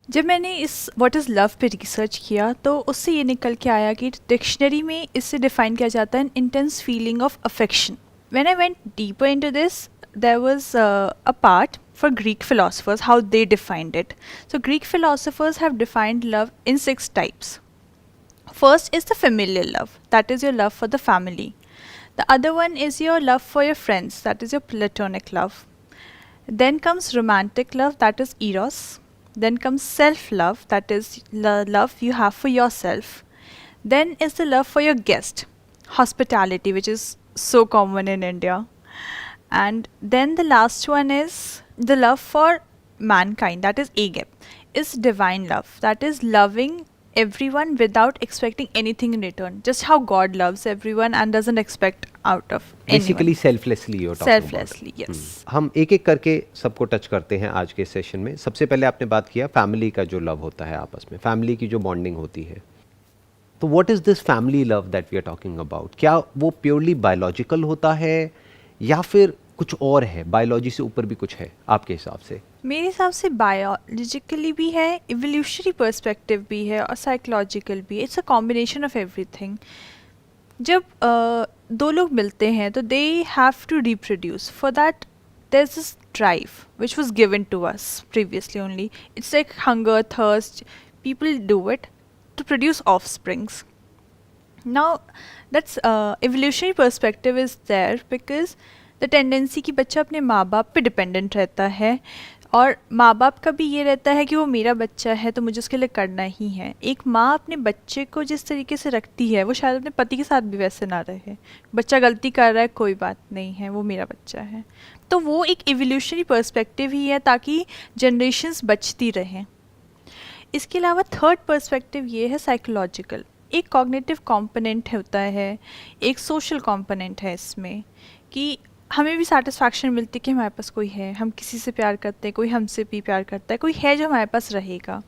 जब मैंने इस व्हाट इज़ लव पे रिसर्च किया तो उससे ये निकल के आया कि डिक्शनरी में इससे डिफाइन किया जाता है N intense feeling of affection. When I went deeper into this there was a part for Greek philosophers how they defined it. So Greek philosophers have defined love in 6 types. First is the familial love, that is your love for the family. The other one is your love for your friends, that is your platonic love. Then comes romantic love, that is eros. Then comes self love, that is the love you have for yourself. Then is the love for your guest, hospitality, which is so common in India. And then the last one is the love for mankind, that is agape, is divine love, that is loving everyone without expecting anything in return, just how God loves everyone and doesn't expect out of basically anyone. Selflessly you're talking about. Selflessly, yes. हम एक एक करके सबको touch करते हैं आज के session में. सबसे पहले आपने बात किया फैमिली का जो लव होता है आपस में, फैमिली की जो बॉन्डिंग होती है. तो what is this family love that we are talking about? क्या वो प्योरली बायोलॉजिकल होता है या फिर कुछ और है, बायोलॉजी से ऊपर भी कुछ है आपके हिसाब से? मेरे हिसाब से बायोलॉजिकली भी है, इवोल्यूशनरी पर्सपेक्टिव भी है और साइकोलॉजिकल भी. It's a combination of everything. जब दो लोग मिलते हैं तो they have to reproduce. For that there is this drive which was given to us previously only. It's like hunger, thirst. People do it to produce offsprings. Now, that's evolutionary perspective is there because the tendency कि बच्चा अपने माँ बाप पे dependent रहता है और माँ बाप का भी ये रहता है कि वो मेरा बच्चा है तो मुझे उसके लिए करना ही है. एक माँ अपने बच्चे को जिस तरीके से रखती है वो शायद अपने पति के साथ भी वैसे ना रहे. बच्चा गलती कर रहा है, कोई बात नहीं है, वो मेरा बच्चा है. तो वो एक इवोल्यूशनरी पर्सपेक्टिव ही है ताकि जनरेशन्स बचती रहें. इसके अलावा थर्ड पर्सपेक्टिव ये है साइकोलॉजिकल. एक कॉग्निटिव कंपोनेंट होता है, एक सोशल कंपोनेंट है इसमें कि हमें भी सेटिस्फैक्शन मिलती है कि हमारे पास कोई है, हम किसी से प्यार करते हैं, कोई हमसे भी प्यार करता है, कोई है जो हमारे पास रहेगा.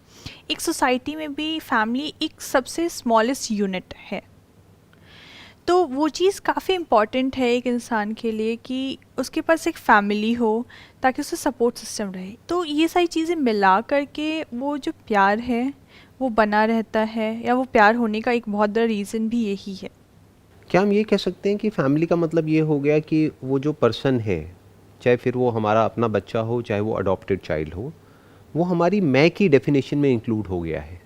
एक सोसाइटी में भी फैमिली एक सबसे स्मॉलेस्ट यूनिट है. तो वो चीज़ काफ़ी इम्पॉर्टेंट है एक इंसान के लिए कि उसके पास एक फैमिली हो ताकि उसका सपोर्ट सिस्टम रहे. तो ये सारी चीज़ें मिला करके वो जो प्यार है वो बना रहता है, या वो प्यार होने का एक बहुत बड़ा रीज़न भी यही है. क्या हम ये कह सकते हैं कि फैमिली का मतलब ये हो गया कि वो जो पर्सन है, चाहे फिर वो हमारा अपना बच्चा हो, चाहे वो अडॉप्टेड चाइल्ड हो, वो हमारी मैं की डेफिनेशन में इंक्लूड हो गया है?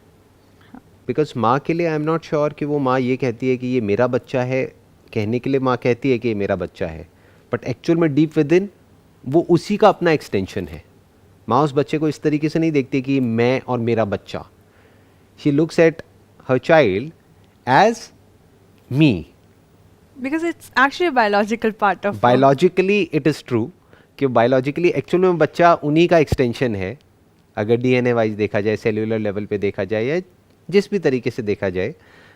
बिकॉज माँ के लिए आई एम नॉट श्योर कि वो माँ ये कहती है कि ये मेरा बच्चा है. कहने के लिए माँ कहती है कि ये मेरा बच्चा है, बट एक्चुअल में डीप विद इन वो उसी का अपना एक्सटेंशन है. माँ उस बच्चे को इस तरीके से नहीं देखती कि मैं और मेरा बच्चा. She looks at her child as me. Because it's actually biological part of. Biologically it is true कि बायोलॉजिकली एक्चुअल में बच्चा उन्हीं का एक्सटेंशन है. अगर डीएनए वाइज देखा जाए, सेल्यूलर लेवल पे देखा जाए, या जिस भी तरीके से देखा जाए,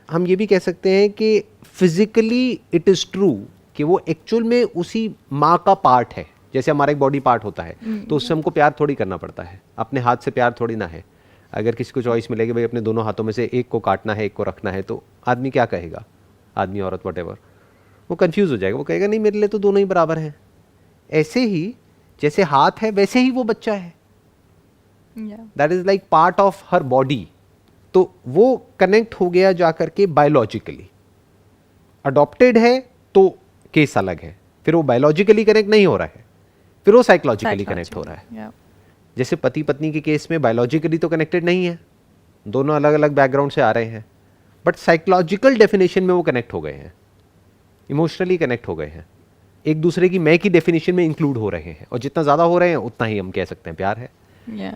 हम ये भी कह सकते हैं कि फिजिकली इट इज़ ट्रू कि वो एक्चुअल में उसी माँ का पार्ट है. जैसे हमारा एक बॉडी पार्ट होता है तो उससे हमको प्यार थोड़ी करना पड़ता है, अपने हाथ से प्यार थोड़ी ना है. अगर किसी को चॉइस मिलेगी भाई अपने दोनों हाथों में से एक को काटना है, एक को रखना है, तो आदमी क्या कहेगा? आदमी, औरत, वटेवर, वो कंफ्यूज हो जाएगा. वो कहेगा नहीं, मेरे लिए तो दोनों ही बराबर हैं. ऐसे ही जैसे हाथ है वैसे ही वो बच्चा है. That is like part of her body. तो वो कनेक्ट हो गया जा करके बायोलॉजिकली. अडॉप्टेड है तो केस अलग है, फिर वो बायोलॉजिकली कनेक्ट नहीं हो रहा है, फिर वो साइकोलॉजिकली कनेक्ट हो रहा है. जैसे पति पत्नी के केस में बायोलॉजिकली तो कनेक्टेड नहीं है, दोनों अलग अलग बैकग्राउंड से आ रहे हैं, बट साइकोलॉजिकल डेफिनेशन में वो कनेक्ट हो गए हैं, इमोशनली कनेक्ट हो गए हैं, एक दूसरे की मैं की डेफिनेशन में इंक्लूड हो रहे हैं. और जितना ज़्यादा हो रहे हैं उतना ही हम कह सकते हैं प्यार है.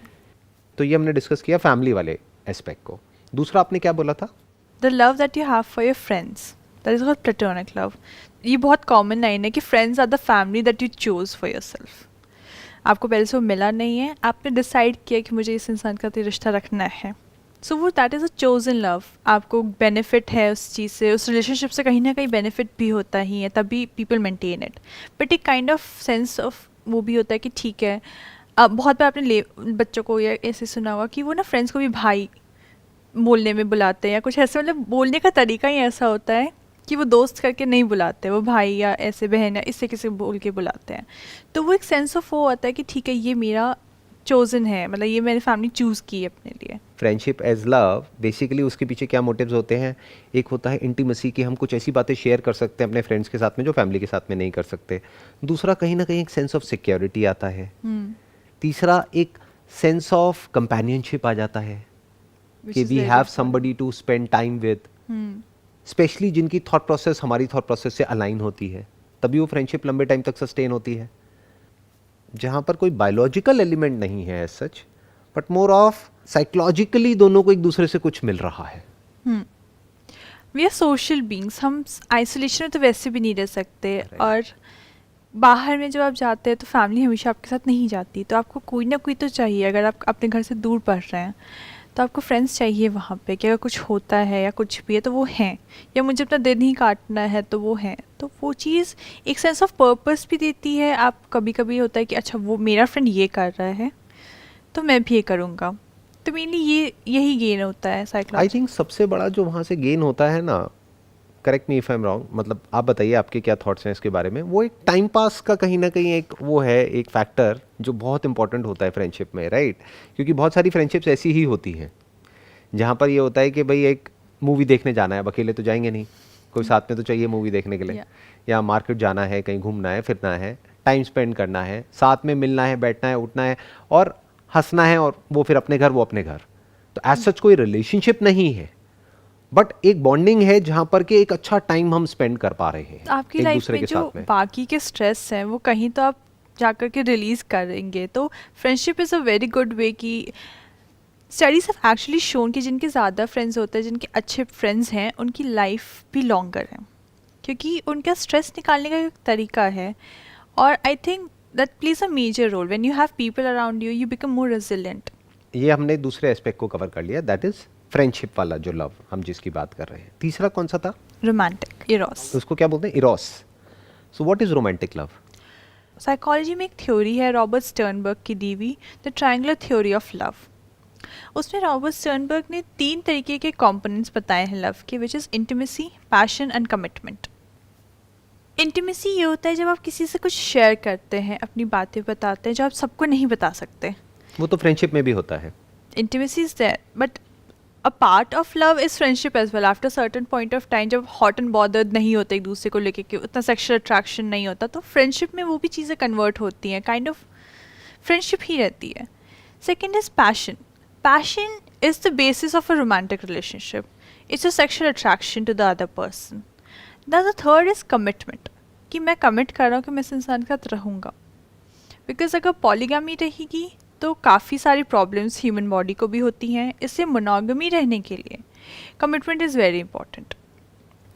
तो ये हमने डिस्कस किया फैमिली वाले एस्पेक्ट को. दूसरा आपने क्या बोला था? The love that you have for your friends, that is called platonic love. ये बहुत कॉमन लाइन है कि friends are the family that you choose for yourself. आपको पहले से वो मिला नहीं है, आपने डिसाइड किया कि मुझे इस इंसान का रिश्ता रखना है. सो वो that is a chosen love. आपको बेनिफिट है उस चीज़ से, उस रिलेशनशिप से कहीं ना कहीं बेनिफिट भी होता ही है, तभी पीपल मेंटेन इट. बट एक काइंड ऑफ सेंस ऑफ वो भी होता है कि ठीक है. अब बहुत बार आपने बच्चों को या ऐसे सुना होगा कि वो ना फ्रेंड्स को भी भाई बोलने में बुलाते हैं या कुछ ऐसे, मतलब बोलने का तरीका ही ऐसा होता है कि वो दोस्त करके नहीं बुलाते, वो भाई या ऐसे बहन या इससे किसी बोल के बुलाते हैं. तो वो एक सेंस ऑफ वो आता है कि ठीक है ये मेरा चोजन है, मतलब ये मैंने फैमिली चूज की है अपने लिए। फ्रेंडशिप एज लव, बेसिकली उसके पीछे क्या मोटिव्स होते हैं? एक होता है इंटीमेसी, कि हम कुछ ऐसी बातें शेयर कर सकते हैं अपने फ्रेंड्स के साथ में जो फैमिली के साथ में नहीं कर सकते। दूसरा, कहीं ना कहीं एक सेंस ऑफ सिक्योरिटी आता है। तीसरा, एक सेंस ऑफ कंपेनियनशिप आ जाता है कि we have somebody to spend time with, specially जिनकी थॉट प्रोसेस हमारी थॉट प्रोसेस से अलाइन होती है, तभी वो फ्रेंडशिप लंबे टाइम तक सस्टेन होती है। जहाँ पर कोई बायोलॉजिकल एलिमेंट नहीं है as such, but more of psychologically दोनों को एक दूसरे से कुछ मिल रहा है। वी आर सोशल बींग्स, हम आइसोलेशन में तो वैसे भी नहीं रह सकते। और बाहर में जब आप जाते हैं तो फैमिली हमेशा आपके साथ नहीं जाती, तो आपको कोई ना कोई तो चाहिए। अगर आप अपने घर से दूर पढ़ रहे हैं तो आपको फ्रेंड्स चाहिए वहाँ पे, कि अगर कुछ होता है या कुछ भी है तो वो हैं, या मुझे अपना दिन ही काटना है तो वो हैं। तो वो चीज़ एक सेंस ऑफ पर्पस भी देती है। आप कभी कभी होता है कि अच्छा वो मेरा फ्रेंड ये कर रहा है तो मैं भी ये करूँगा, तो मेनली यही गेन होता है साइकोलॉजी। आई थिंक सबसे बड़ा जो वहाँ से गेन होता है ना, correct me if I am wrong, मतलब आप बताइए आपके क्या थॉट्स हैं इसके बारे में, वो एक टाइम पास का कहीं ना कहीं एक वो है, एक फैक्टर जो बहुत इंपॉर्टेंट होता है फ्रेंडशिप में, राइट? क्योंकि बहुत सारी फ्रेंडशिप्स ऐसी ही होती हैं जहाँ पर ये होता है कि भाई एक मूवी देखने जाना है, अब अकेले तो जाएंगे नहीं, कोई साथ में तो चाहिए मूवी देखने के लिए, या मार्केट जाना है, कहीं घूमना है, फिरना है, टाइम स्पेंड करना है, साथ में मिलना है, बैठना है, उठना है और हंसना है, और वो फिर अपने घर, वो अपने घर। तो एज सच कोई रिलेशनशिप नहीं है, बट एक बॉन्डिंग है जहां पर के एक अच्छा टाइम हम स्पेंड कर पा रहे हैं आपकी लाइफ में जो बाकी के स्ट्रेस हैं वो कहीं तो आप जाकर के रिलीज करेंगे। तो friendship is a very good way की स्टडीज हैव एक्चुअली शोन कि जिनके ज़्यादा फ्रेंड्स होते हैं, जिनके अच्छे फ्रेंड्स हैं, उनकी लाइफ भी लॉन्गर है, क्योंकि उनका स्ट्रेस निकालने का एक तरीका है। और I think that plays a major role. When you have people around you, you become more resilient. ये हमने दूसरे एस्पेक्ट को कवर कर लिया, दैट इज फ्रेंडशिप वाला जो लव हम जिसकी बात कर रहे हैं। तीसरा कौन सा था? Romantic, Eros. उसको क्या बोलते हैं? Eros. So what is romantic love? Psychology में एक थ्योरी है रॉबर्ट स्टर्नबर्ग की दी हुई, the triangular theory of love. उसमें रॉबर्ट स्टर्नबर्ग ने 3 तरीके के कंपोनेंट्स बताए हैं लव के, which is intimacy, passion and commitment. Intimacy ये होता है जब आप किसी से कुछ शेयर करते हैं, अपनी बातें बताते हैं जो आप सबको नहीं बता सकते। वो तो फ्रेंडशिप में भी होता है। Intimacy is there, but a part of love is friendship as well. After certain point of time जब हॉट एंड बॉदर्ड नहीं होते एक दूसरे को लेके, कि उतना सेक्सुअल अट्रैक्शन नहीं होता, तो फ्रेंडशिप में वो भी चीज़ें कन्वर्ट होती हैं, काइंड ऑफ फ्रेंडशिप ही रहती है। Second is passion. Passion is the basis of a romantic relationship. It's a sexual attraction to the other person. The third is commitment, कि मैं कमिट कर रहा हूँ कि मैं इस इंसान के साथ रहूँगा। बिकॉज अगर पॉलीगैमी रहेगी तो काफ़ी सारी प्रॉब्लम्स ह्यूमन बॉडी को भी होती हैं, इससे मोनोगमी रहने के लिए कमिटमेंट इज़ वेरी इंपॉर्टेंट।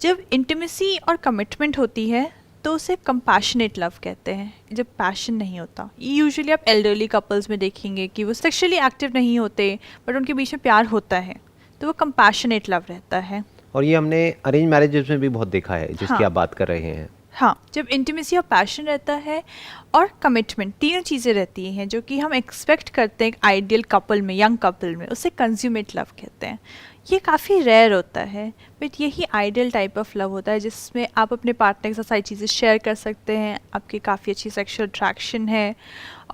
जब इंटीमेसी और कमिटमेंट होती है तो उसे कंपैशनेट लव कहते हैं, जब पैशन नहीं होता। यूजुअली आप एल्डरली कपल्स में देखेंगे कि वो सेक्सुअली एक्टिव नहीं होते, बट उनके बीच में प्यार होता है, तो वो कंपैशनेट लव रहता है। और ये हमने अरेंज मैरिजेस में भी बहुत देखा है, जिसकी आप बात कर रहे हैं। हाँ, जब इंटीमेसी और पैशन रहता है और कमिटमेंट, तीनों चीज़ें रहती हैं जो कि हम एक्सपेक्ट करते हैं एक आइडियल कपल में, यंग कपल में, उसे कंज्यूमेट लव कहते हैं। ये काफ़ी रेयर होता है, बट यही आइडियल टाइप ऑफ लव होता है जिसमें आप अपने पार्टनर के साथ सारी चीज़ें शेयर कर सकते हैं, आपकी काफ़ी अच्छी सेक्सुअल अट्रैक्शन है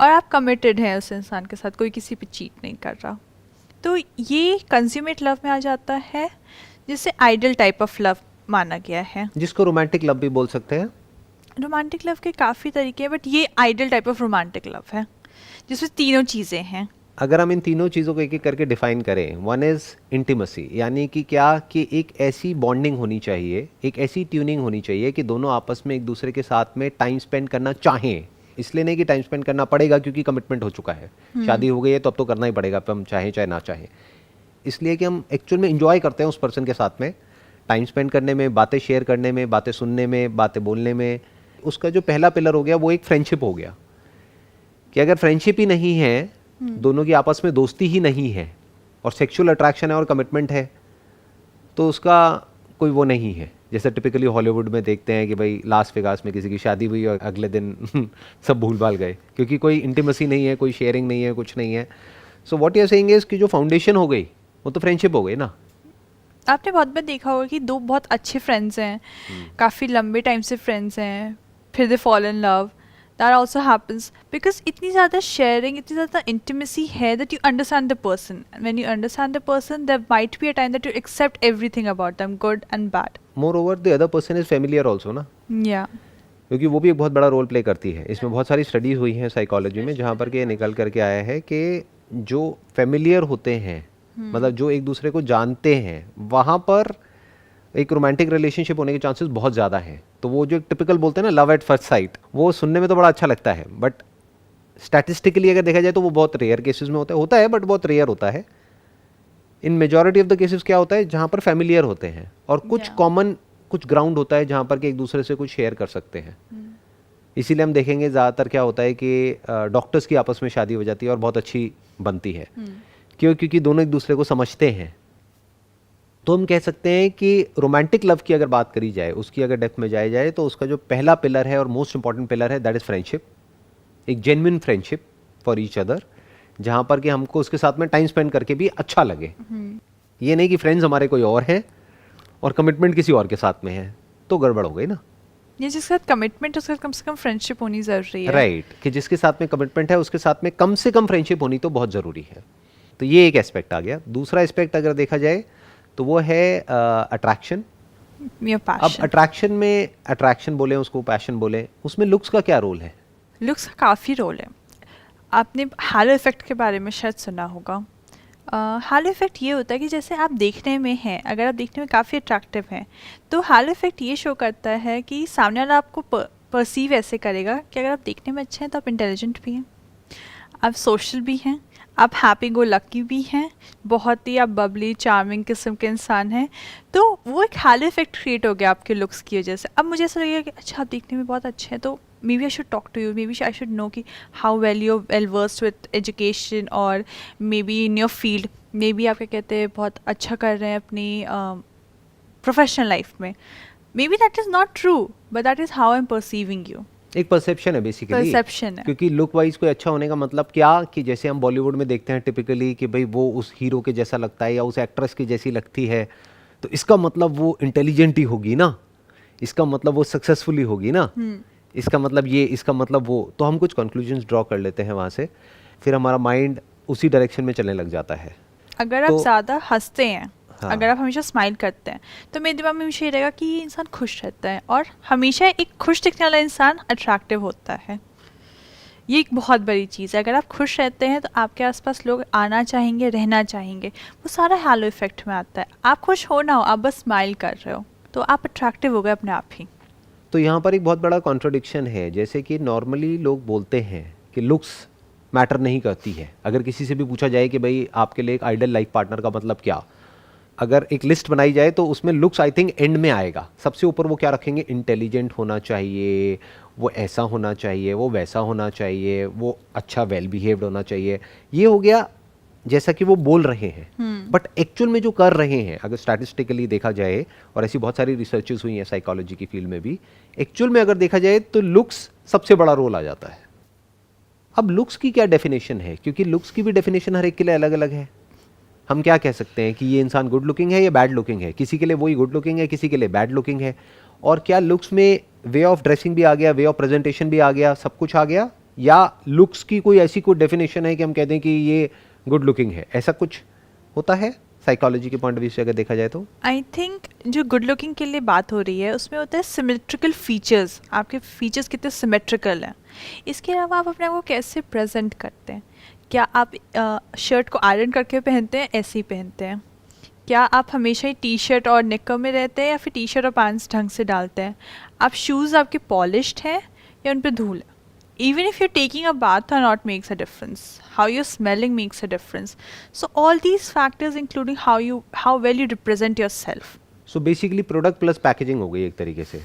और आप कमिटेड हैं उस इंसान के साथ, कोई किसी पे चीट नहीं कर रहा। तो ये कंज्यूमेट लव में आ जाता है, जिसे आइडियल टाइप ऑफ लव माना गया है, जिसको रोमांटिक लव भी बोल सकते हैं। रोमांटिक लव के काफ़ी तरीके हैं, बट ये ideal type of romantic love है जिसमें तीनों चीज़ें हैं। अगर हम इन तीनों चीज़ों को एक एक करके डिफाइन करें, वन इज़ इंटीमेसी, यानी कि क्या कि एक ऐसी बॉन्डिंग होनी चाहिए, एक ऐसी ट्यूनिंग होनी चाहिए कि दोनों आपस में एक दूसरे के साथ में टाइम स्पेंड करना चाहें। इसलिए नहीं कि टाइम स्पेंड करना पड़ेगा क्योंकि कमिटमेंट हो चुका है, शादी हो गई है तो अब तो करना ही पड़ेगा, अब हम चाहें चाहे ना चाहें। इसलिए कि हम एक्चुअल में इंजॉय करते हैं उस पर्सन के साथ में टाइम स्पेंड करने में, बातें शेयर करने में, बातें सुनने में, बातें बोलने में। उसका जो पहला पिलर हो गया वो एक फ्रेंडशिप हो गया, कि अगर फ्रेंडशिप ही नहीं है, दोनों की आपस में दोस्ती ही नहीं है और सेक्सुअल अट्रैक्शन है और कमिटमेंट है, तो उसका कोई वो नहीं है। जैसे टिपिकली हॉलीवुड में देखते हैं कि भाई लास वेगास में किसी की शादी हुई और अगले दिन सब भूल भाल गए, क्योंकि कोई इंटीमेसी नहीं है, कोई शेयरिंग नहीं है, कुछ नहीं है। So what you are saying is कि जो फाउंडेशन हो गई वो तो फ्रेंडशिप हो गई ना। आपने बहुत बार देखा होगा कि दो बहुत अच्छे फ्रेंड्स हैं, काफ़ी लंबे टाइम से फ्रेंड्स हैं, फिर they fall in love, That also happens because इतनी ज़्यादा sharing, इतनी ज़्यादा intimacy है that you understand the person. And when you understand the person, there might be a time that you accept everything about them, good and bad. Moreover, the other person is familiar also ना, Yeah. क्योंकि वो भी एक बहुत बड़ा role play करती है. इसमें बहुत सारी स्टडीज़ हुई हैं साइकोलॉजी में जहाँ पर कि ये निकल करके आया है कि जो फेमिलियर होते हैं, मतलब जो एक दूसरे को जानते हैं, वहाँ पर एक रोमांटिक रिलेशनशिप होने के चांसेस बहुत ज़्यादा हैं. तो वो जो टिपिकल बोलते हैं ना लव एट फर्स्ट साइट, वो सुनने में तो बड़ा अच्छा लगता है, बट स्टैटिस्टिकली अगर देखा जाए तो वो बहुत रेयर केसेस में होता है बट बहुत रेयर होता है. इन मेजॉरिटी ऑफ द केसेस क्या होता है जहाँ पर फैमिलियर होते हैं और कुछ कॉमन कुछ ग्राउंड होता है जहाँ पर कि एक दूसरे से कुछ शेयर कर सकते हैं. इसीलिए हम देखेंगे ज़्यादातर क्या होता है कि डॉक्टर्स की आपस में शादी हो जाती है और बहुत अच्छी बनती है. क्यों? क्योंकि दोनों एक दूसरे को समझते हैं. तो हम कह सकते हैं कि रोमांटिक लव की अगर बात करी जाए, उसकी अगर डेप्थ में जाया जाए, तो उसका जो पहला पिलर है और मोस्ट इंपॉर्टेंट पिलर है दैट इज़ फ्रेंडशिप. एक genuine friendship for each other, जहाँ पर कि हमको उसके साथ में टाइम स्पेंड करके भी अच्छा लगे. ये नहीं कि फ्रेंड्स हमारे कोई और हैं और कमिटमेंट किसी और के साथ में है, तो गड़बड़ हो गई ना. ये जिसके साथ कमिटमेंट, उसके साथ कम से कम फ्रेंडशिप होनी ज़रूरी है. राइट, कि जिसके साथ में कमिटमेंट है उसके साथ में कम से कम फ्रेंडशिप होनी तो बहुत ज़रूरी है. तो ये एक एस्पेक्ट आ गया. दूसरा एस्पेक्ट अगर देखा जाए तो वो है अट्रैक्शन. Your अब passion. अट्रैक्शन में अट्रैक्शन बोले उसको पैशन बोले, उसमें लुक्स का क्या रोल है? लुक्स का काफ़ी रोल है. आपने हैलो इफ़ेक्ट के बारे में शायद सुना होगा. हैलो इफ़ेक्ट ये होता है कि जैसे आप देखने में हैं, अगर आप देखने में काफ़ी अट्रैक्टिव हैं, तो हैलो इफ़ेक्ट ये शो करता है कि सामने वाला आपको परसीव ऐसे करेगा कि अगर आप देखने में अच्छे हैं तो आप इंटेलिजेंट भी हैं, आप सोशल भी हैं, आप हैप्पी गो लकी भी हैं, बहुत ही आप बबली चार्मिंग किस्म के इंसान हैं. तो वो एक हैलो इफ़ेक्ट क्रिएट हो गया आपके लुक्स की वजह से. अब मुझे ऐसा लगेगा कि अच्छा आप देखने में बहुत अच्छे हैं, तो maybe I should talk to you, maybe I should know कि how well you're well versed with education or maybe in your field, maybe आप क्या कहते हैं बहुत अच्छा कर रहे हैं अपनी प्रोफेशनल लाइफ में. maybe that is not true, but that is how I'm perceiving you. एक परसेप्शन है बेसिकली. परसेप्शन है. क्योंकि लुक वाइज कोई अच्छा होने का मतलब क्या, कि जैसे हम बॉलीवुड में देखते हैं टिपिकली कि भाई वो उस हीरो के जैसा लगता है या उस एक्ट्रेस की जैसी लगती है, तो इसका मतलब वो इंटेलिजेंट ही होगी ना, इसका मतलब वो सक्सेसफुल ही होगी ना, इसका मतलब ये, इसका मतलब वो. तो हम कुछ कंक्लूजन्स ड्रॉ कर लेते हैं वहाँ से, फिर हमारा माइंड उसी डायरेक्शन में चलने लग जाता है. अगर आप ज़्यादा हंसते हैं, हाँ. अगर आप हमेशा स्माइल करते हैं, तो मेरे दिमाग में हमेशा ये रहेगा कि ये इंसान खुश रहता है, और हमेशा एक खुश दिखने वाला इंसान अट्रैक्टिव होता है. ये एक बहुत बड़ी चीज़ है. अगर आप खुश रहते हैं तो आपके आसपास लोग आना चाहेंगे, रहना चाहेंगे. वो सारा हैलो इफेक्ट में आता है. आप खुश हो ना हो, आप बस स्माइल कर रहे हो, तो आप अट्रैक्टिव हो गए अपने आप ही. तो यहाँ पर एक बहुत बड़ा कॉन्ट्रडिक्शन है. जैसे कि नॉर्मली लोग बोलते हैं कि लुक्स मैटर नहीं करती है. अगर किसी से भी पूछा जाए कि भाई आपके लिए एक आइडल लाइफ पार्टनर का मतलब क्या, अगर एक लिस्ट बनाई जाए तो उसमें लुक्स आई थिंक एंड में आएगा. सबसे ऊपर वो क्या रखेंगे, इंटेलिजेंट होना चाहिए, वो ऐसा होना चाहिए, वो वैसा होना चाहिए, वो अच्छा वेल बिहेव्ड होना चाहिए. ये हो गया जैसा कि वो बोल रहे हैं, बट एक्चुअल में जो कर रहे हैं, अगर स्टैटिस्टिकली देखा जाए, और ऐसी बहुत सारी रिसर्चेस हुई हैं साइकोलॉजी की फील्ड में भी, एक्चुअल में अगर देखा जाए तो लुक्स सबसे बड़ा रोल आ जाता है. अब लुक्स की क्या डेफिनेशन है, क्योंकि लुक्स की भी डेफिनेशन हर एक के लिए अलग अलग है. हम क्या कह सकते हैं कि ये इंसान गुड लुकिंग है या बैड लुकिंग है. किसी के लिए वही गुड लुकिंग है, किसी के लिए बैड लुकिंग है. और क्या लुक्स में वे ऑफ ड्रेसिंग भी आ गया, वे ऑफ प्रेजेंटेशन भी आ गया, सब कुछ आ गया, या लुक्स की कोई ऐसी कोई डेफिनेशन है कि हम कहते हैं कि ये गुड लुकिंग है, ऐसा कुछ होता है साइकोलॉजी के पॉइंट ऑफ व्यू से अगर देखा जाए तो? आई थिंक जो गुड लुकिंग के लिए बात हो रही है उसमें होता है सिमेट्रिकल फीचर्स. आपके फीचर्स कितने सिमेट्रिकल हैं. इसके अलावा आप अपने आप को कैसे प्रेजेंट करते हैं. क्या आप शर्ट को आयरन करके पहनते हैं, ऐसे ही पहनते हैं? क्या आप हमेशा ही टी शर्ट और निक्कर में रहते हैं, या फिर टी शर्ट और पैंट्स ढंग से डालते हैं? आप शूज़ आपके पॉलिश्ड हैं या उन पर धूल है? Even if you're taking a bath or not makes a difference. How you're smelling makes a difference. So all these factors, including how well you represent yourself. So basically product plus packaging हो गई एक तरीके से,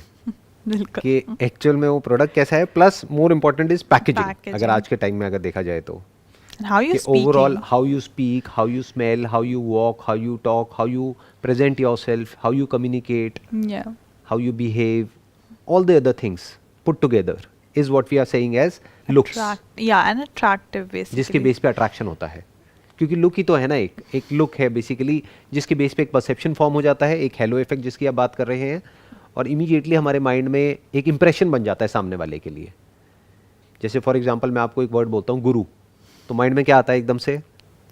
बिल्कुल. कि actual में वो product कैसा है, plus more important is packaging. अगर आज के टाइम में अगर देखा जाए तो And how you speaking. Overall how you speak, how you smell, how you walk, how you talk, how you present yourself, how you communicate, Yeah. how you behave, all the other things put together is what we are saying as looks. Yeah, and attractive basically. जिसके base पे attraction होता है. क्योंकि look ही तो है ना, एक look है बेसिकली जिसके बेस पे एक परसेप्शन फॉर्म हो जाता है, एक हेलो इफेक्ट जिसकी आप बात कर रहे हैं, और इमीडिएटली हमारे माइंड में एक इंप्रेशन बन जाता है सामने वाले के लिए. जैसे फॉर एग्जांपल मैं आपको एक वर्ड बोलता हूँ गुरु, तो माइंड में क्या आता है एकदम से?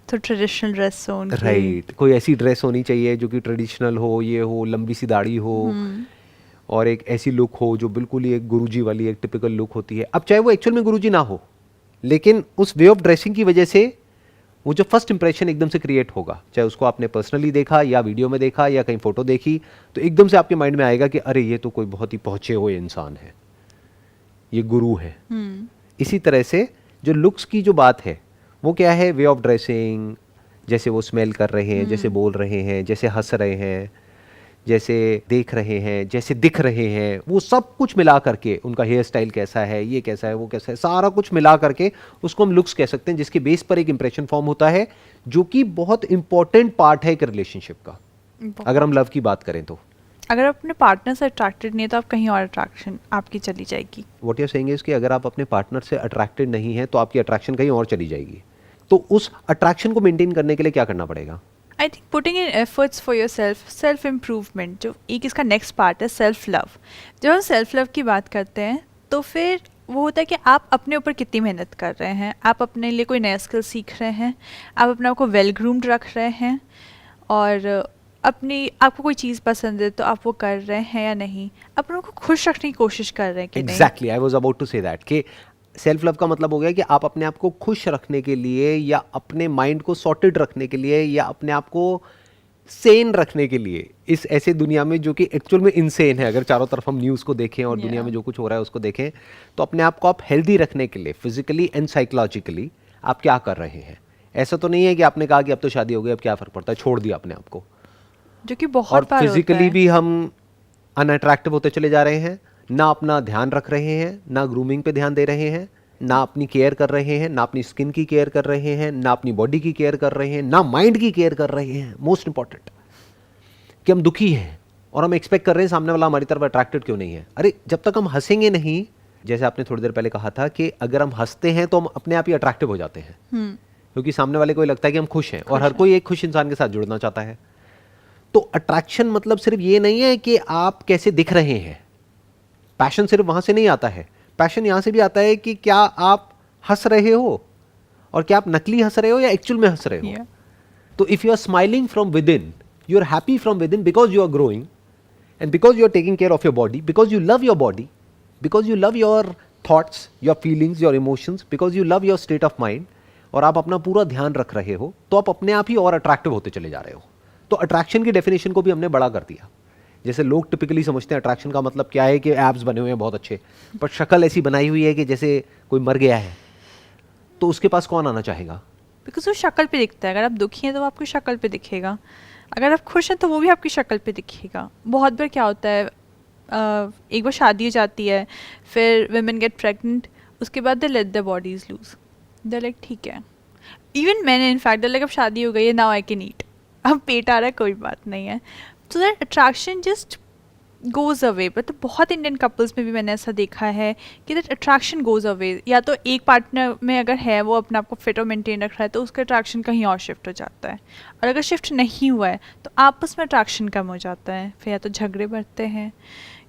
तो ट्रेडिशनल ड्रेस हो उनकी। राइट, कोई ऐसी ड्रेस होनी चाहिए जो कि ट्रेडिशनल हो, ये हो, लंबी सी दाढ़ी हो और एक ऐसी लुक हो जो बिल्कुल ही एक गुरुजी वाली एक टिपिकल लुक होती है। अब चाहे वो एक्चुअल में गुरुजी ना हो, लेकिन उस वे ऑफ ड्रेसिंग की वजह से वो जो फर्स्ट इंप्रेशन एकदम से क्रिएट होगा, चाहे उसको आपने पर्सनली देखा या वीडियो में देखा या कहीं फोटो देखी, तो एकदम से आपके माइंड में आएगा कि अरे ये तो कोई बहुत ही पहुंचे हुए इंसान है, ये गुरु है। इसी तरह से जो लुक्स की जो बात है वो क्या है? वे ऑफ ड्रेसिंग, जैसे वो स्मेल कर रहे हैं, जैसे बोल रहे हैं, जैसे हंस रहे हैं, जैसे देख रहे हैं, जैसे दिख रहे हैं, वो सब कुछ मिला करके, उनका हेयर स्टाइल कैसा है, ये कैसा है, वो कैसा है, सारा कुछ मिला करके उसको हम लुक्स कह सकते हैं, जिसके बेस पर एक इंप्रेशन फॉर्म होता है, जो कि बहुत इंपॉर्टेंट पार्ट है एक रिलेशनशिप का, अगर हम लव की बात करें तो। अगर आप अपने पार्टनर से अट्रैक्टेड नहीं है तो आप कहीं और अट्रैक्शन आपकी चली जाएगी। What you are saying is कि अगर आप अपने पार्टनर से अट्रैक्टेड नहीं है तो आपकी अट्रैक्शन कहीं और चली जाएगी। तो उस अट्रैक्शन को मेंटेन करने के लिए क्या करना पड़ेगा? I think putting in efforts for your self improvement, जो एक इसका नेक्स्ट पार्ट है सेल्फ लव। जब हम सेल्फ लव की बात करते हैं तो फिर वो होता है कि आप अपने ऊपर कितनी मेहनत कर रहे हैं, आप अपने लिए कोई नया स्किल सीख रहे हैं, आप अपने आप को वेल ग्रूम्ड रख रहे हैं, और आपको कोई चीज़ पसंद है तो आप वो कर रहे हैं या नहीं, अपनों को खुश रखने की कोशिश कर रहे हैं कि नहीं। Exactly, I was about to say that कि सेल्फ लव का मतलब हो गया कि आप अपने आप को खुश रखने के लिए या अपने माइंड को सॉर्टेड रखने के लिए या अपने आप को सेन रखने के लिए इस ऐसे दुनिया में जो कि एक्चुअल में इनसेन है, अगर चारों तरफ हम न्यूज़ को देखें और दुनिया में जो कुछ हो रहा है उसको देखें, तो अपने आप को आप हेल्दी रखने के लिए फिजिकली एंड साइकोलॉजिकली आप क्या कर रहे हैं। ऐसा तो नहीं है कि आपने कहा कि अब तो शादी हो गई, अब क्या फ़र्क पड़ता है, छोड़ दिया अपने आप को, जो कि बहुत और बार होता फिजिकली है। भी हम अनअट्रैक्टिव होते चले जा रहे हैं, ना अपना ध्यान रख रहे हैं, ना ग्रूमिंग पे ध्यान दे रहे हैं, ना अपनी केयर कर रहे हैं, ना अपनी स्किन की केयर कर रहे हैं, ना अपनी बॉडी की केयर कर रहे हैं, ना माइंड की केयर कर रहे हैं। मोस्ट इंपॉर्टेंट कि हम दुखी हैं और हम एक्सपेक्ट कर रहे हैं सामने वाला हमारी तरफ अट्रैक्टेड क्यों नहीं है। अरे जब तक हम हंसेंगे नहीं, जैसे आपने थोड़ी देर पहले कहा था कि अगर हम हंसते हैं तो हम अपने आप ही अट्रैक्टिव हो जाते हैं, क्योंकि सामने वाले को लगता है कि हम खुश हैं, और हर कोई एक खुश इंसान के साथ जुड़ना चाहता है। तो अट्रैक्शन मतलब सिर्फ ये नहीं है कि आप कैसे दिख रहे हैं, पैशन सिर्फ वहां से नहीं आता है, पैशन यहां से भी आता है कि क्या आप हंस रहे हो और क्या आप नकली हंस रहे हो या एक्चुअल में हंस रहे हो। तो if you are smiling from within, you are happy from within, because you are growing and because you are taking care of your body, because you love your body, because you love your thoughts, your feelings, your emotions, because you love your state of mind, और आप अपना पूरा ध्यान रख रहे हो, तो आप अपने आप ही और अट्रैक्टिव होते चले जा रहे हो। तो अट्रैक्शन की डेफिनेशन को भी हमने बड़ा कर दिया। जैसे लोग टिपिकली समझते हैं अट्रैक्शन का मतलब क्या है कि एब्स बने हुए हैं बहुत अच्छे, पर शक्ल ऐसी बनाई हुई है कि जैसे कोई मर गया है, तो उसके पास कौन आना चाहेगा? बिकॉज वो शक्ल पे दिखता है। अगर आप दुखी हैं तो वो आपकी शक्ल पे दिखेगा, अगर आप खुश हैं तो वो भी आपकी शक्ल पे दिखेगा। बहुत बार क्या होता है, एक बार शादी हो जाती है, फिर वुमेन गेट प्रेग्नेंट, उसके बाद they let their bodies loose, they like ठीक है, इवन मैंने इनफैक्ट लाइक अब शादी हो गई है, नाउ आई कैन ईट, अब पेट आ रहा है, कोई बात नहीं है। So that attraction just goes away. But बहुत इंडियन कपल्स में भी मैंने ऐसा देखा है कि दैट अट्रैक्शन गोज़ अवे। या तो एक पार्टनर में अगर है वो अपने आप को फिट और मेंटेन रख रहा है तो उसका अट्रैक्शन कहीं और शिफ्ट हो जाता है, और अगर शिफ्ट नहीं हुआ है तो आपस में अट्रैक्शन कम हो जाता है, फिर या तो झगड़े बढ़ते हैं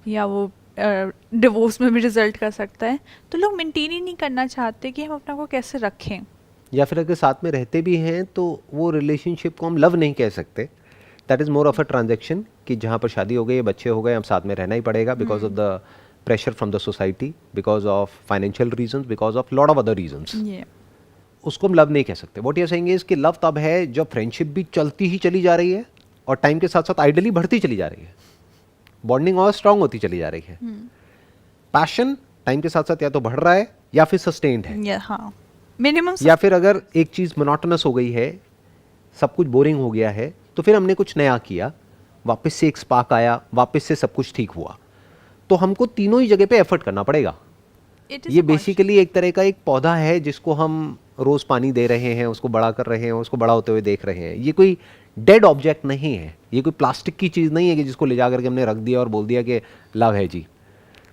या वो डिवोर्स में भी रिजल्ट कर सकता है। तो लोग मेंटेन ही नहीं करना चाहते कि हम अपने आप को कैसे रखें, या फिर अगर साथ में रहते भी हैं तो वो रिलेशनशिप को हम लव नहीं कह सकते, that is more of a transaction कि जहाँ पर शादी हो गई, बच्चे हो गए, अब साथ में रहना ही पड़ेगा because of the pressure from the society, because of financial reasons, because of lot of other reasons. उसको हम लव नहीं कह सकते। What you are saying is कि लव तब है जब फ्रेंडशिप भी चलती ही चली जा रही है और टाइम के साथ साथ आइडियली बढ़ती चली जा रही है, बॉन्डिंग और स्ट्रांग होती चली जा रही है। पैशन टाइम के साथ साथ या तो बढ़ रहा है या फिर सस्टेन्ड है, हाँ मिनिमम। या फिर अगर एक चीज़ मोनोटोनस हो गई है, सब कुछ बोरिंग हो गया है, तो फिर हमने कुछ नया किया, वापस से एक स्पार्क आया, वापस से सब कुछ ठीक हुआ। तो हमको तीनों ही जगह पे एफर्ट करना पड़ेगा। ये बेसिकली एक तरह का एक पौधा है जिसको हम रोज़ पानी दे रहे हैं, उसको बड़ा कर रहे हैं, उसको बड़ा होते हुए देख रहे हैं। ये कोई डेड ऑब्जेक्ट नहीं है, ये कोई प्लास्टिक की चीज़ नहीं है कि जिसको ले जा करके हमने रख दिया और बोल दिया कि लव है जी।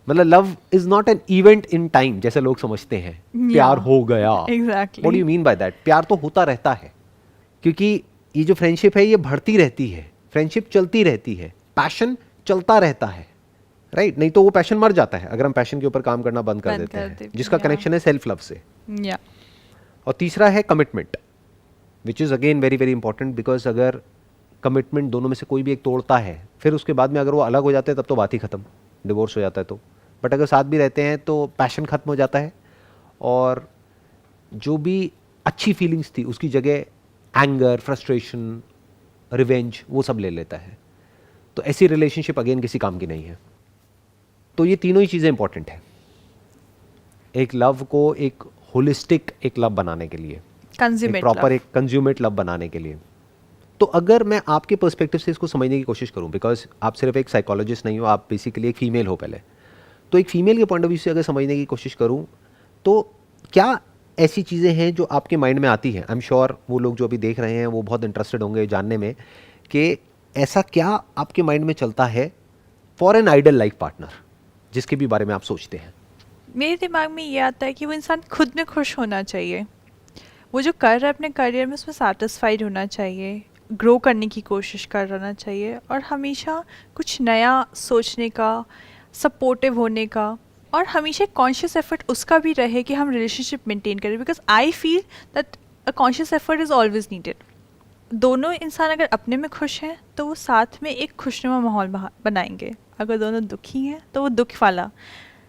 मतलब love is not an event in time जैसे लोग समझते हैं, प्यार हो गया। Exactly. What do you mean by that? प्यार तो होता रहता है, क्योंकि ये जो फ्रेंडशिप है ये बढ़ती रहती है, फ्रेंडशिप चलती रहती है, पैशन चलता रहता है, राइट नहीं तो वो पैशन मर जाता है अगर हम पैशन के ऊपर काम करना बंद कर बंद देते कर हैं, देते जिसका हैं, कनेक्शन है सेल्फ लव से। या और तीसरा है commitment, which is again very very important, because अगर कमिटमेंट दोनों में से कोई भी एक तोड़ता है, फिर उसके बाद में अगर वो अलग हो जाते हैं तब तो बात ही खत्म, डिवोर्स हो जाता है तो। बट अगर साथ भी रहते हैं तो पैशन खत्म हो जाता है, और जो भी अच्छी फीलिंग्स थी उसकी जगह एंगर, फ्रस्ट्रेशन, रिवेंज वो सब ले लेता है। तो ऐसी रिलेशनशिप अगेन किसी काम की नहीं है। तो ये तीनों ही चीज़ें इंपॉर्टेंट है एक लव को एक होलिस्टिक एक लव बनाने के लिए, एक कंज्यूमेट प्रॉपर एक कंज्यूमेट लव बनाने के लिए। तो अगर मैं आपके पर्सपेक्टिव से इसको समझने की कोशिश करूं, बिकॉज आप सिर्फ एक साइकोलॉजिस्ट नहीं हो, आप बेसिकली एक फीमेल हो पहले, तो एक फीमेल के पॉइंट ऑफ व्यू से अगर समझने की कोशिश करूं तो क्या ऐसी चीज़ें हैं जो आपके माइंड में आती हैं? आई एम श्योर वो लोग जो अभी देख रहे हैं वो बहुत इंटरेस्टेड होंगे जानने में कि ऐसा क्या आपके माइंड में चलता है for an ideal life partner जिसके भी बारे में आप सोचते हैं। मेरे दिमाग में ये आता है कि वो इंसान खुद में खुश होना चाहिए, वो जो कर रहा है अपने करियर में उसमें सेटिस्फाइड होना चाहिए, ग्रो करने की कोशिश करना चाहिए, और हमेशा कुछ नया सोचने का, सपोर्टिव होने का, और हमेशा कॉन्शियस एफर्ट उसका भी रहे कि हम रिलेशनशिप मेंटेन करें, because I feel that a conscious effort is always needed. दोनों इंसान अगर अपने में खुश हैं तो वो साथ में एक खुशनुमा माहौल बनाएंगे, अगर दोनों दुखी हैं तो वो दुख वाला।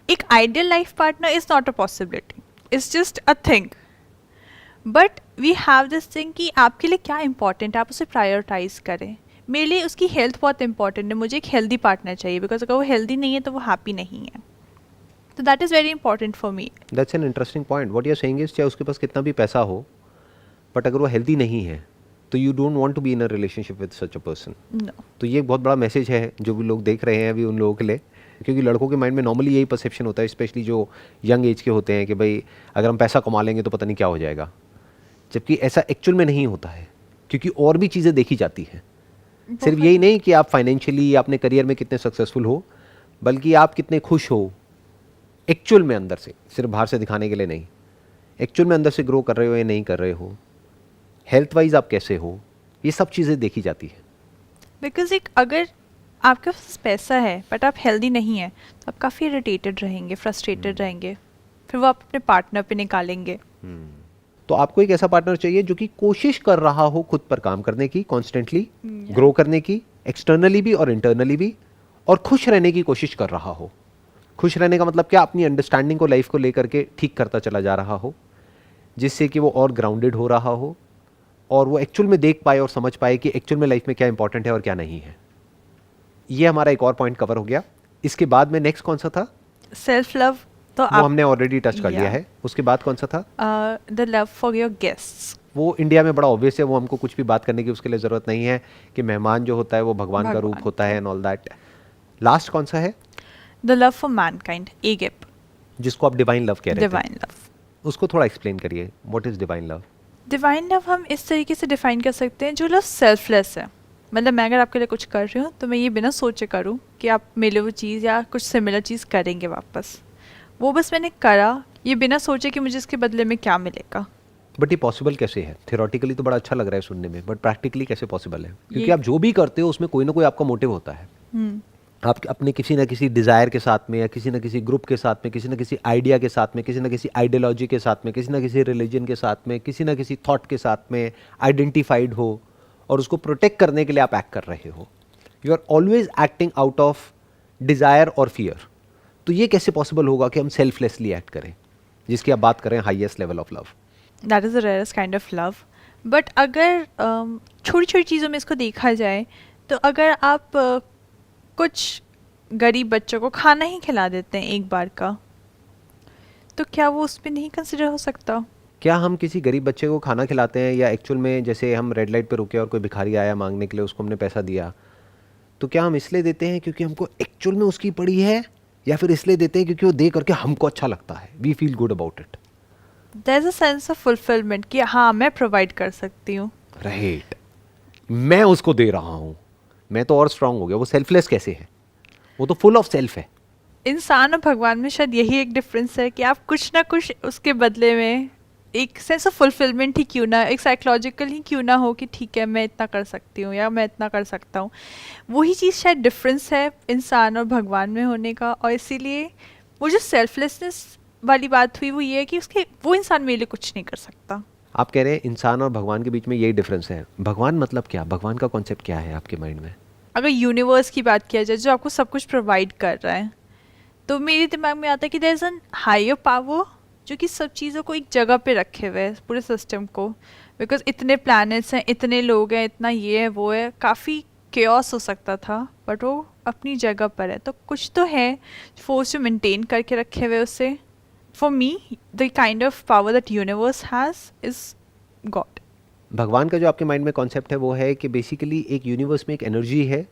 एक ideal life partner is not a possibility, it's just a thing, but we have this thing कि आपके लिए क्या इंपॉर्टेंट है, आप उसे प्रायोरिटाइज करें। मेरे लिए उसकी हेल्थ बहुत इंपॉर्टेंट है, मुझे एक हेल्दी पार्टनर चाहिए, बिकॉज अगर वो हेल्दी नहीं है तो वो हैप्पी नहीं है। तो that is very important for me. That's an interesting point. What you are saying is चाहे उसके पास कितना भी पैसा हो, बट अगर वो हेल्दी नहीं है तो you don't want to be in a relationship with such a person. No, तो ये एक बहुत बड़ा मैसेज है जो भी लोग देख रहे हैं अभी उन लोगों के लिए, क्योंकि लड़कों के माइंड में नॉर्मली यही परसेप्शन होता है, स्पेशली जो यंग एज के होते हैं, कि भाई अगर हम पैसा कमा लेंगे तो पता नहीं क्या हो जाएगा, जबकि ऐसा एक्चुअल में नहीं होता है, क्योंकि और भी चीज़ें देखी जाती हैं। सिर्फ यही नहीं कि आप फाइनेंशियली या अपने करियर में कितने सक्सेसफुल हो, बल्कि आप कितने खुश हो एक्चुअल में अंदर से, सिर्फ बाहर से दिखाने के लिए नहीं। एक्चुअल में अंदर से ग्रो कर रहे हो या नहीं कर रहे हो, हेल्थ वाइज आप कैसे हो, ये सब चीज़ें देखी जाती है। बिकॉज एक अगर आपके पास पैसा है बट आप हेल्दी नहीं हैं तो आप काफ़ी इरिटेटेड रहेंगे, फ्रस्ट्रेटेड रहेंगे, फिर वो आप अपने पार्टनर पे निकालेंगे। तो आपको एक ऐसा पार्टनर चाहिए जो कि कोशिश कर रहा हो खुद पर काम करने की, कॉन्स्टेंटली ग्रो करने की, एक्सटर्नली भी और इंटरनली भी, और खुश रहने की कोशिश कर रहा हो। खुश रहने का मतलब क्या? अपनी अंडरस्टैंडिंग को लाइफ को लेकर के ठीक करता चला जा रहा हो, जिससे कि वो और ग्राउंडेड हो रहा हो, और वो एक्चुअल में देख पाए और समझ पाए कि एक्चुअल में लाइफ में क्या इंपॉर्टेंट है और क्या नहीं है। ये हमारा एक और पॉइंट कवर हो गया। इसके बाद में नेक्स्ट कौन सा था? सेल्फ लव, तो वो हमने ऑलरेडी टच कर लिया Yeah. है। उसके बाद कौन सा था? The love for your guests. वो इंडिया में बड़ा ऑब्वियस है, वो हमको कुछ भी बात करने की उसके लिए ज़रूरत नहीं है कि मेहमान जो होता है वो भगवान का रूप होता है एंड ऑल दैट। लास्ट कौन सा है? द लव फॉर मैनकाइंड, एगेप, जिसको आप डिवाइन लव कह रहे थे। Divine love. उसको थोड़ा एक्सप्लेन करिए, what is divine love? Divine love हम इस तरीके से डिफाइन कर सकते हैं, जो लव सेल्फलेस है। मतलब मैं अगर आपके लिए कुछ कर रही हूँ तो मैं ये बिना सोचे करूँ कि आप मेरे लिए वो चीज़ या कुछ सिमिलर चीज़ करेंगे वापस। वो बस मैंने करा, ये बिना सोचे कि मुझे इसके बदले में क्या मिलेगा। बट ये पॉसिबल कैसे है? थियोरेटिकली तो बड़ा अच्छा लग रहा है सुनने में, बट प्रैक्टिकली कैसे पॉसिबल है? क्योंकि ये- आप जो भी करते हो उसमें कोई ना कोई आपका मोटिव होता है। आप अपने किसी ना किसी डिज़ायर के साथ में, या किसी ना किसी ग्रुप के साथ में, किसी ना किसी आइडिया के साथ में, किसी ना किसी आइडियोलॉजी के साथ में, किसी ना किसी रिलीजन के साथ में, किसी ना किसी थॉट के साथ में आइडेंटिफाइड हो, और उसको प्रोटेक्ट करने के लिए आप एक्ट कर रहे हो। You are always acting out of desire और फियर। तो ये कैसे पॉसिबल होगा कि हम सेल्फलेसली एक्ट करें, जिसकी आप बात करें highest level of love? That is the rarest kind of love. But अगर छोटी छोटी चीज़ों में इसको देखा जाए तो अगर आप कुछ गरीब बच्चों को खाना ही खिला देते हैं एक बार का, तो क्या वो उस पर नहीं कंसिडर हो सकता? क्या हम किसी गरीब बच्चे को खाना खिलाते हैं, या एक्चुअल में जैसे हम रेड लाइट पे रुके और कोई भिखारी आया मांगने के लिए, उसको हमने पैसा दिया, तो क्या हम इसलिए देते हैं क्योंकि हमको एक्चुअल में उसकी पड़ी है, या फिर इसलिए देते हैं क्योंकि वो दे करके हमको अच्छा लगता है, we feel good about it? There is a sense of fulfilment कि हाँ मैं प्रोवाइड कर सकती हूँ। राइट, मैं उसको दे रहा हूँ, मैं तो और स्ट्रांग हो गया। वो सेल्फलेस कैसे है? वो तो फुल ऑफ सेल्फ है। इंसान और भगवान में शायद यही एक डिफरेंस है कि आप कुछ ना कुछ उसके बदले में एक सेंस ऑफ फुलफिलमेंट ही क्यों ना, एक साइकोलॉजिकल ही क्यों ना हो कि ठीक है मैं इतना कर सकती हूँ या मैं इतना कर सकता हूँ, वही चीज़ शायद डिफरेंस है इंसान और भगवान में होने का। और इसीलिए वो जो सेल्फलेसनेस वाली बात हुई वो ये है कि उसके वो इंसान मेरे लिए कुछ नहीं कर सकता। आप कह रहे हैं इंसान और भगवान के बीच में यही डिफरेंस है। भगवान मतलब क्या, भगवान का कॉन्सेप्ट क्या है आपके माइंड में? अगर यूनिवर्स की बात किया जाए जो आपको सब कुछ प्रोवाइड कर रहा है, तो मेरे दिमाग में आता है कि there is an higher power जो कि सब चीज़ों को एक जगह पे रखे हुए है, पूरे सिस्टम को। बिकॉज इतने प्लैनेट्स हैं, इतने लोग हैं, इतना ये है वो है, काफ़ी केओस हो सकता था, बट वो अपनी जगह पर है। तो कुछ तो है फोर्स जो मेंटेन करके रखे हुए उसे। For me the kind of power that universe has is God. भगवान का जो आपके माइंड में कॉन्सेप्ट है वो है कि बेसिकली एक यूनिवर्स में एक एनर्जी है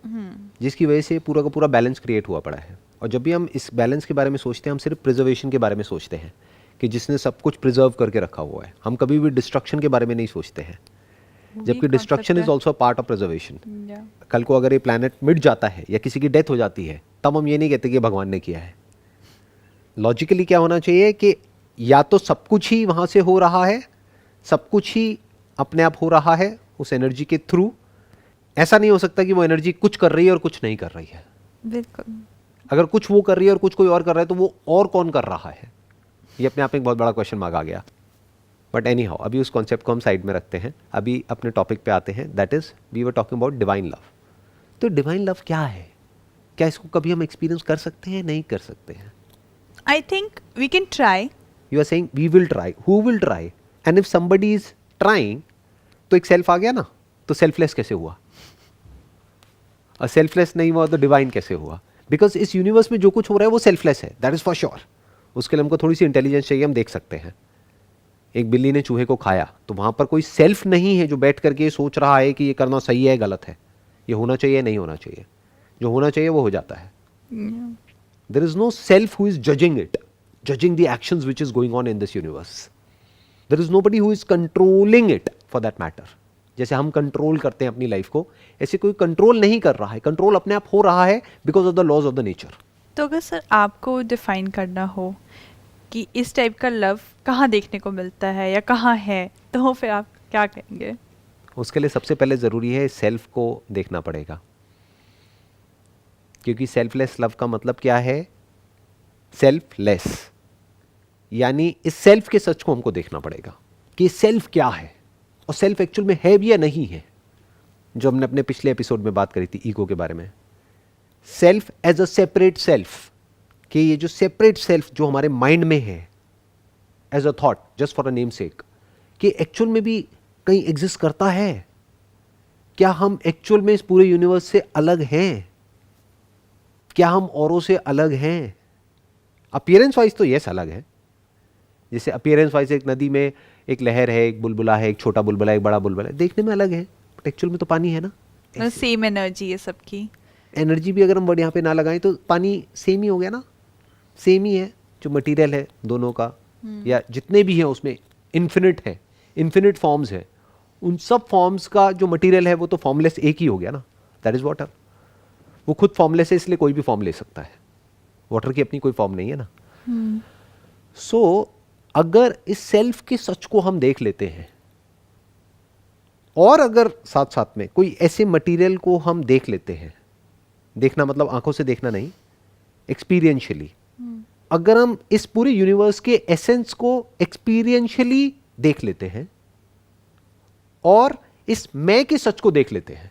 जिसकी वजह से पूरा का पूरा बैलेंस क्रिएट हुआ पड़ा है। और जब भी हम इस बैलेंस के बारे में सोचते हैं हम सिर्फ प्रिजर्वेशन के बारे में सोचते हैं कि जिसने सब कुछ प्रिजर्व करके रखा हुआ है। हम कभी भी डिस्ट्रक्शन के बारे में नहीं सोचते हैं, जबकि destruction is also part of preservation. कल को अगर ये प्लैनेट मिट जाता है या किसी की डेथ हो जाती है तब हम ये नहीं कहते कि भगवान ने किया है। लॉजिकली क्या होना चाहिए कि या तो सब कुछ ही वहाँ से हो रहा है, सब कुछ ही अपने आप हो रहा है उस एनर्जी के थ्रू। ऐसा नहीं हो सकता कि वो एनर्जी कुछ कर रही है और कुछ नहीं कर रही है। बिल्कुल। अगर कुछ वो कर रही है और कुछ कोई और कर रहा है तो वो और कौन कर रहा है, ये अपने आप में एक बहुत बड़ा क्वेश्चन मार्क आ गया। बट एनी हाउ अभी उस कॉन्सेप्ट को हम साइड में रखते हैं, अभी अपने टॉपिक पे आते हैं, that is we were talking about divine love. तो डिवाइन लव क्या है, क्या इसको कभी हम एक्सपीरियंस कर सकते हैं, नहीं कर सकते हैं? I think we can try. You are saying we will try, who will try? And if somebody is trying तो एक सेल्फ आ गया ना, तो सेल्फलेस कैसे हुआ? और सेल्फलेस नहीं हुआ तो डिवाइन कैसे हुआ? बिकॉज इस यूनिवर्स में जो कुछ हो रहा है वो सेल्फलेस है, दैट इज फॉर श्योर। उसके लिए हमको थोड़ी सी इंटेलिजेंस चाहिए, हम देख सकते हैं। एक बिल्ली ने चूहे को खाया तो वहां पर कोई सेल्फ नहीं है जो बैठ करके सोच रहा है कि ये करना सही है गलत है, ये होना चाहिए नहीं होना चाहिए। जो होना चाहिए वो हो जाता है। There is no self who is judging it, judging the actions which is going on in this universe. There is nobody who is controlling it for that matter. जैसे हम कंट्रोल करते हैं अपनी लाइफ को, ऐसे कोई कंट्रोल नहीं कर रहा है, कंट्रोल अपने आप हो रहा है because of the laws of the nature. तो अगर सर आपको डिफाइन करना हो कि इस टाइप का लव कहाँ देखने को मिलता है या कहाँ है, तो फिर आप क्या कहेंगे? उसके लिए सबसे पहले ज़रूरी है सेल्फ को देखना पड़ेगा, क्योंकि सेल्फलेस लव का मतलब क्या है? सेल्फलेस, यानी इस सेल्फ के सच को हमको देखना पड़ेगा कि सेल्फ क्या है और सेल्फ एक्चुअल में है भी या नहीं है। जो हमने अपने पिछले एपिसोड में बात करी थी ईगो के बारे में, self as a separate self, कि ये जो सेपरेट सेल्फ जो हमारे माइंड में है as a thought just for a namesake, कि एक्चुअल में भी कहीं एग्जिस्ट करता है? क्या हम एक्चुअल में इस पूरे यूनिवर्स से अलग हैं? क्या हम औरों से अलग हैं? अपीयरेंस वाइज तो यस अलग है। जैसे अपीयरेंस वाइज एक नदी में एक लहर है, एक बुलबुला है, एक छोटा बुलबुला, एक बड़ा बुलबुला है, देखने में अलग है, बट एक्चुअल में तो पानी है ना। सेम एनर्जी है सबकी। एनर्जी भी अगर हम वर्ड यहाँ पे ना लगाएं तो पानी सेम ही हो गया ना, सेम ही है। जो मटेरियल है दोनों का या जितने भी हैं उसमें इन्फिनिट है, इन्फिनिट फॉर्म्स है। उन सब फॉर्म्स का जो मटेरियल है वो तो फॉर्मलेस एक ही हो गया ना, दैट इज वाटर। वो खुद फॉर्मलेस है इसलिए कोई भी फॉर्म ले सकता है, वाटर की अपनी कोई फॉर्म नहीं है ना। सो अगर इस सेल्फ के सच को हम देख लेते हैं और अगर साथ साथ में कोई ऐसे मटेरियल को हम देख लेते हैं, देखना मतलब आंखों से देखना नहीं, एक्सपीरियंशियली, अगर हम इस पूरे यूनिवर्स के एसेंस को एक्सपीरियंशियली देख लेते हैं और इस मैं के सच को देख लेते हैं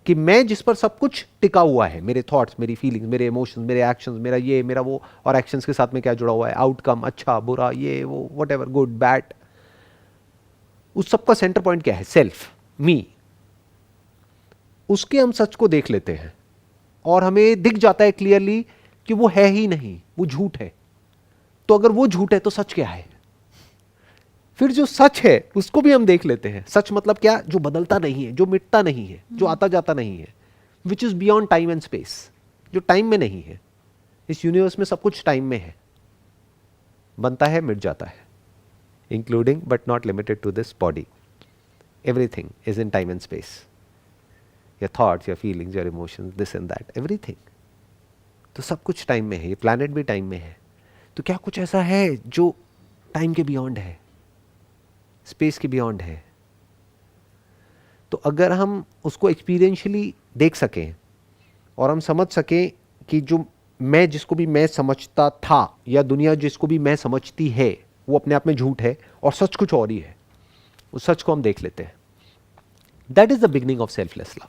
कि मैं जिस पर सब कुछ टिका हुआ है, मेरे थॉट्स, मेरी फीलिंग्स, मेरे इमोशंस, मेरे एक्शंस, मेरा ये मेरा वो, और एक्शंस के साथ में क्या जुड़ा हुआ है, आउटकम, अच्छा बुरा, ये वो, व्हाटएवर, गुड बैड, उस सब का सेंटर पॉइंट क्या है? सेल्फ, मी। उसके हम सच को देख लेते हैं और हमें दिख जाता है क्लियरली कि वो है ही नहीं, वो झूठ है। तो अगर वो झूठ है तो सच क्या है? फिर जो सच है उसको भी हम देख लेते हैं। सच मतलब क्या? जो बदलता नहीं है, जो मिटता नहीं है, जो आता जाता नहीं है, which is beyond time and space, जो टाइम में नहीं है। इस यूनिवर्स में सब कुछ टाइम में है, बनता है, मिट जाता है, including but not limited to this body. Everything is in time and space, your thoughts, your feelings, your emotions, this and that, everything. तो सब कुछ टाइम में है, ये प्लैनेट भी टाइम में है। तो क्या कुछ ऐसा है जो टाइम के बियॉन्ड है? स्पेस के बियॉन्ड है। तो अगर हम उसको एक्सपीरियंशियली देख सकें और हम समझ सकें कि जो मैं जिसको भी मैं समझता था या दुनिया जिसको भी मैं समझती है वो अपने आप में झूठ है और सच कुछ और ही है, उस सच को हम देख लेते हैं। That is the beginning of selfless love,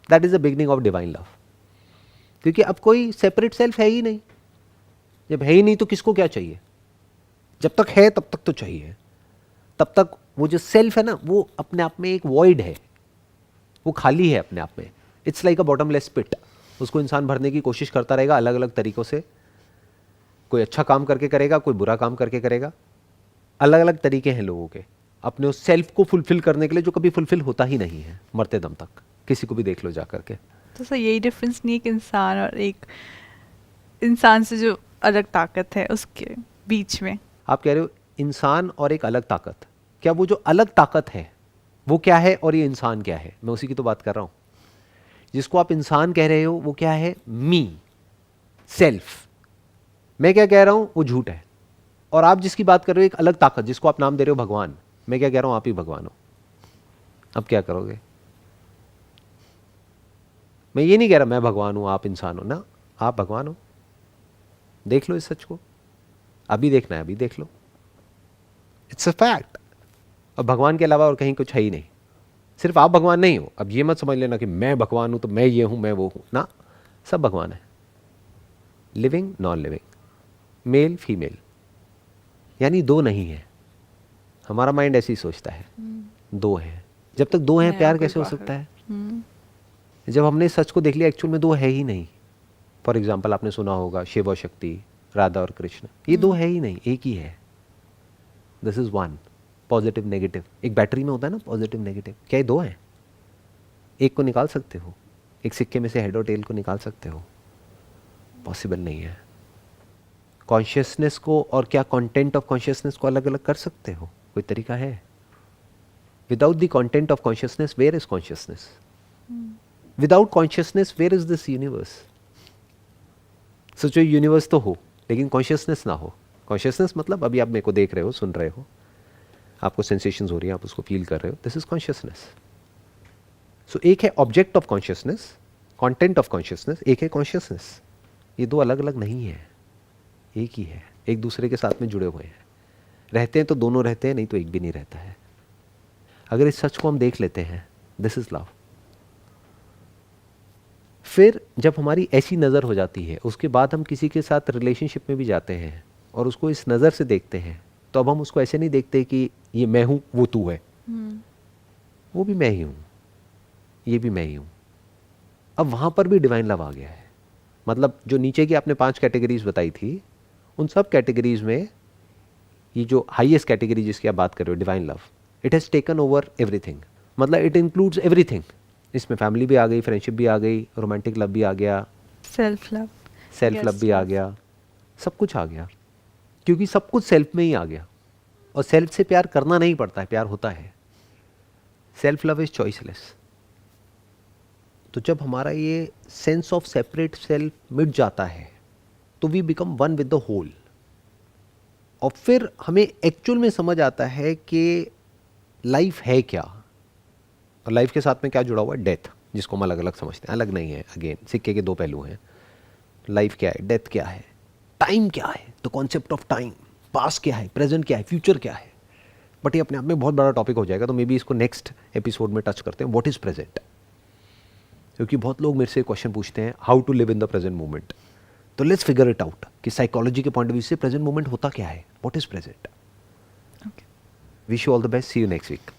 that is the beginning of divine love. क्योंकि अब कोई सेपरेट सेल्फ है ही नहीं। जब है ही नहीं तो किसको क्या चाहिए? जब तक है तब तक तो चाहिए, तब तक वो जो सेल्फ है ना वो अपने आप में एक वॉइड है, वो खाली है अपने आप में। इट्स लाइक अ बॉटमलेस पिट। उसको इंसान भरने की कोशिश करता रहेगा अलग अलग तरीकों से। कोई अच्छा काम करके करेगा, कोई बुरा काम करके करेगा। अलग अलग तरीके हैं लोगों के अपने उस सेल्फ को फुलफिल करने के लिए, जो कभी फुलफिल होता ही नहीं है मरते दम तक। किसी को भी देख लो जा करके। तो सर यही डिफरेंस नहीं, एक इंसान और एक इंसान से जो अलग ताकत है उसके बीच में? आप कह रहे हो इंसान और एक अलग ताकत, क्या वो जो अलग ताकत है वो क्या है और ये इंसान क्या है? मैं उसी की तो बात कर रहा हूं। जिसको आप इंसान कह रहे हो वो क्या है? मी, सेल्फ। मैं क्या कह रहा हूं वो झूठ है। और आप जिसकी बात कर रहे हो एक अलग ताकत, जिसको आप नाम दे रहे हो भगवान, मैं क्या कह रहा हूं? आप ही भगवान हो। अब क्या करोगे? मैं ये नहीं कह रहा मैं भगवान हूं आप इंसान हो ना, आप भगवान हो। देख लो इस सच को, अभी देखना है अभी देख लो, इट्स अ फैक्ट। और भगवान के अलावा और कहीं कुछ है ही नहीं। सिर्फ आप भगवान नहीं हो। अब ये मत समझ लेना कि मैं भगवान हूं तो मैं ये हूं मैं वो हूं ना, सब भगवान है। Living non living, male female, यानी दो नहीं है। हमारा माइंड ऐसे ही सोचता है दो है। जब तक दो हैं प्यार कैसे हो सकता है? जब हमने सच को देख लिया एक्चुअल में दो है ही नहीं। फॉर एग्जाम्पल आपने सुना होगा शिव और शक्ति, राधा और कृष्ण, ये दो है ही नहीं, एक ही है। This is one, positive negative. एक बैटरी में होता है ना पॉजिटिव नेगेटिव, क्या ये दो हैं? एक को निकाल सकते हो? एक सिक्के में से हेड और टेल को निकाल सकते हो? पॉसिबल नहीं है। कॉन्शियसनेस को और क्या कंटेंट ऑफ कॉन्शियसनेस को अलग अलग कर सकते हो? कोई तरीका है? Without the content of consciousness where is consciousness? Without consciousness where is this universe? सोचो यूनिवर्स तो हो लेकिन कॉन्शियसनेस ना हो। कॉन्शियसनेस मतलब अभी आप मेरे को देख रहे हो, सुन रहे हो, आपको सेंसेशंस हो रही हैं, आप उसको फील कर रहे हो, दिस इज कॉन्शियसनेस। सो एक है object of consciousness, content of consciousness, एक है कॉन्शियसनेस। ये दो अलग अलग नहीं है, एक ही है, एक दूसरे के साथ में जुड़े हुए हैं। रहते हैं तो दोनों रहते हैं, नहीं तो एक भी नहीं रहता है। अगर इस सच को हम देख लेते हैं, दिस इज लव। फिर जब हमारी ऐसी नज़र हो जाती है, उसके बाद हम किसी के साथ रिलेशनशिप में भी जाते हैं और उसको इस नज़र से देखते हैं, तो अब हम उसको ऐसे नहीं देखते कि ये मैं हूँ वो तू है। वो भी मैं ही हूँ, ये भी मैं ही हूँ। अब वहाँ पर भी डिवाइन लव आ गया है। मतलब जो नीचे की आपने 5 कैटेगरीज बताई थी, उन सब कैटेगरीज में ये जो हाईएस्ट कैटेगरी जिसकी आप बात कर रहे हो, divine love, it has taken over everything. मतलब इट इंक्लूड्स एवरीथिंग। इसमें फैमिली भी आ गई, फ्रेंडशिप भी आ गई, रोमांटिक लव भी आ गया, सेल्फ लव भी आ गया, सब कुछ आ गया। क्योंकि सब कुछ सेल्फ में ही आ गया। और सेल्फ से प्यार करना नहीं पड़ता है, प्यार होता है। Self love is choiceless. तो जब हमारा ये सेंस ऑफ सेपरेट सेल्फ मिट जाता है तो we become one with the whole. और फिर हमें एक्चुअल में समझ आता है कि लाइफ है क्या, और लाइफ के साथ में क्या जुड़ा हुआ है? डेथ, जिसको हम अलग अलग समझते हैं। अलग नहीं है, अगेन सिक्के के दो पहलू हैं। लाइफ क्या है, डेथ क्या है, टाइम क्या है, the concept of time, past क्या है, प्रेजेंट क्या है, फ्यूचर क्या है। बट ये अपने आप में बहुत बड़ा टॉपिक हो जाएगा, तो मे बी इसको नेक्स्ट एपिसोड में टच करते हैं, व्हाट इज प्रेजेंट। क्योंकि बहुत लोग मेरे से क्वेश्चन पूछते हैं how to live in the present moment. तो लेट्स फिगर इट आउट कि साइकोलॉजी के पॉइंट ऑफ व्यू से प्रेजेंट मोमेंट होता क्या है, what is present. Wish you all the best, see you next week.